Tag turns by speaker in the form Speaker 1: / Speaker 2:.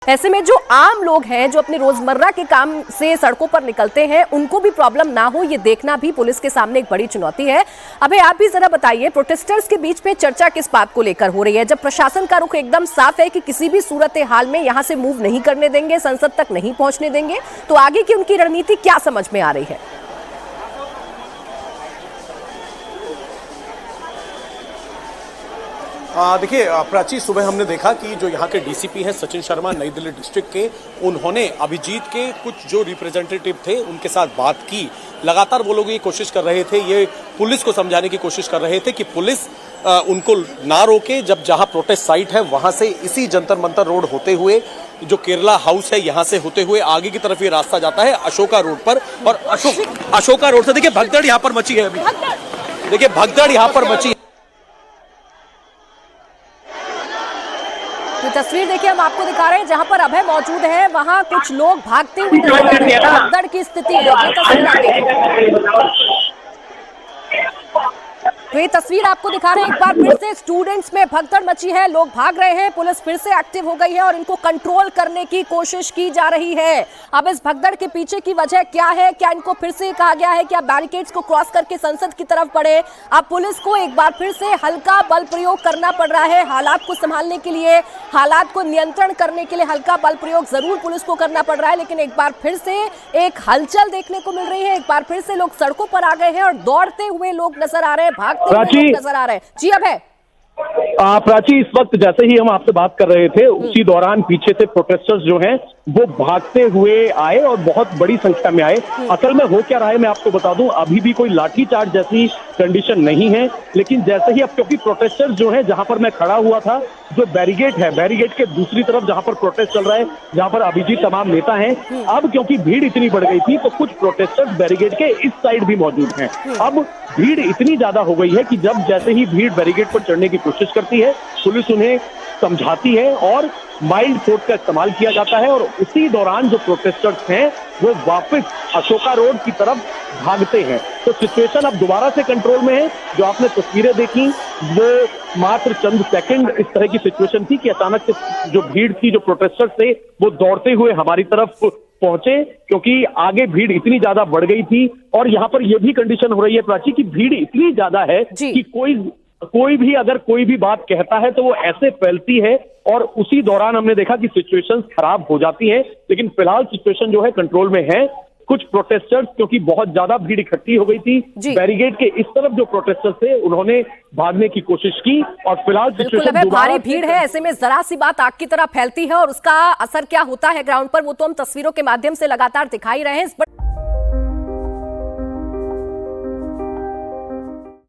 Speaker 1: ऐसे में जो आम लोग हैं, जो अपने रोजमर्रा के काम से सड़कों पर निकलते हैं, उनको भी प्रॉब्लम ना हो, ये देखना भी पुलिस के सामने एक बड़ी चुनौती है। अबे आप भी जरा बताइए, प्रोटेस्टर्स के बीच में चर्चा किस बात को लेकर हो रही है? जब प्रशासन का रुख एकदम साफ है कि किसी भी सूरत हाल में यहां से मूव नहीं करने देंगे, संसद तक नहीं पहुंचने देंगे, तो आगे की उनकी रणनीति क्या समझ में आ रही है?
Speaker 2: देखिए प्राची, सुबह हमने देखा कि जो यहाँ के डीसीपी हैं सचिन शर्मा, नई दिल्ली डिस्ट्रिक्ट के, उन्होंने अभिजीत के कुछ जो रिप्रेजेंटेटिव थे उनके साथ बात की। लगातार वो लोग ये कोशिश कर रहे थे, ये पुलिस को समझाने की कोशिश कर रहे थे कि पुलिस उनको ना रोके। जब जहाँ प्रोटेस्ट साइट है वहां से इसी जंतर मंतर रोड होते हुए, जो केरला हाउस है यहाँ से होते हुए आगे की तरफ ये रास्ता जाता है अशोका रोड पर। और अशोका रोड से देखिए भगदड़ यहाँ पर मची है। अभी देखिए भगदड़ यहाँ पर मची।
Speaker 1: ये तस्वीर देखिए, हम आपको दिखा रहे हैं जहां पर अभय मौजूद है, वहां कुछ लोग भागते हुए नजर आ रहे हैं। भगदड़ की स्थिति है। तो ये तस्वीर आपको दिखा रहे हैं, एक बार फिर से स्टूडेंट्स में भगदड़ मची है, लोग भाग रहे हैं, पुलिस फिर से एक्टिव हो गई है और इनको कंट्रोल करने की कोशिश की जा रही है। अब इस भगदड़ के पीछे की वजह क्या है? क्या इनको फिर से कहा गया है कि आप बैरिकेड्स को क्रॉस करके संसद की तरफ बढ़े? अब पुलिस को एक बार फिर से हल्का बल प्रयोग करना पड़ रहा है हालात को संभालने के लिए, हालात को नियंत्रण करने के लिए हल्का बल प्रयोग जरूर पुलिस को करना पड़ रहा है, लेकिन एक बार फिर से एक हलचल देखने को मिल रही है। एक बार फिर से लोग सड़कों पर आ गए हैं और दौड़ते हुए लोग नजर आ रहे हैं, भागते हुए लोग नजर आ रहे हैं। जी अभय।
Speaker 3: प्राची, इस वक्त जैसे ही हम आपसे बात कर रहे थे, उसी दौरान पीछे से प्रोटेस्टर्स जो हैं वो भागते हुए आए और बहुत बड़ी संख्या में आए। असल में हो क्या रहा है मैं आपको बता दूं, अभी भी कोई लाठीचार्ज जैसी कंडीशन नहीं है, लेकिन जैसे ही अब, क्योंकि प्रोटेस्टर्स जो हैं, जहां पर मैं खड़ा हुआ था, जो बैरिकेड है, बैरिकेड के दूसरी तरफ जहां पर प्रोटेस्ट चल रहा है, जहां पर अभिजीत तमाम नेता हैं, अब क्योंकि भीड़ इतनी बढ़ गई थी तो कुछ प्रोटेस्टर्स बैरिकेड के इस साइड भी मौजूद हैं। अब भीड़ इतनी ज्यादा हो गई है कि जब जैसे ही भीड़ बैरिकेड पर चढ़ने की कोशिश करती है, पुलिस उन्हें समझाती है और माइल्ड फोर्स का इस्तेमाल किया जाता है और उसी दौरान जो प्रोटेस्टर्स हैं वो वापस अशोका रोड की तरफ भागते हैं। तो सिचुएशन अब दोबारा से कंट्रोल में है। जो आपने तस्वीरें देखी वो मात्र चंद सेकंड इस तरह की सिचुएशन थी कि अचानक से जो भीड़ थी, जो प्रोटेस्टर्स थे, वो दौड़ते हुए हमारी तरफ पहुंचे, क्योंकि आगे भीड़ इतनी ज्यादा बढ़ गई थी। और यहाँ पर यह भी कंडीशन हो रही है प्राची की भीड़ इतनी ज्यादा है कि कोई भी अगर कोई भी बात कहता है तो वो ऐसे फैलती है और उसी दौरान हमने देखा कि सिचुएशंस खराब हो जाती हैं। लेकिन फिलहाल सिचुएशन जो है कंट्रोल में है। कुछ प्रोटेस्टर्स, क्योंकि बहुत ज्यादा भीड़ इकट्ठी हो गई थी, बैरिकेड के इस तरफ जो प्रोटेस्टर्स थे उन्होंने भागने की कोशिश की और फिलहाल सिचुएशन
Speaker 1: भारी भीड़ है, ऐसे में जरा सी बात आग की तरह फैलती है और उसका असर क्या होता है ग्राउंड पर, वो तो हम तस्वीरों के माध्यम से लगातार दिखा ही रहे हैं।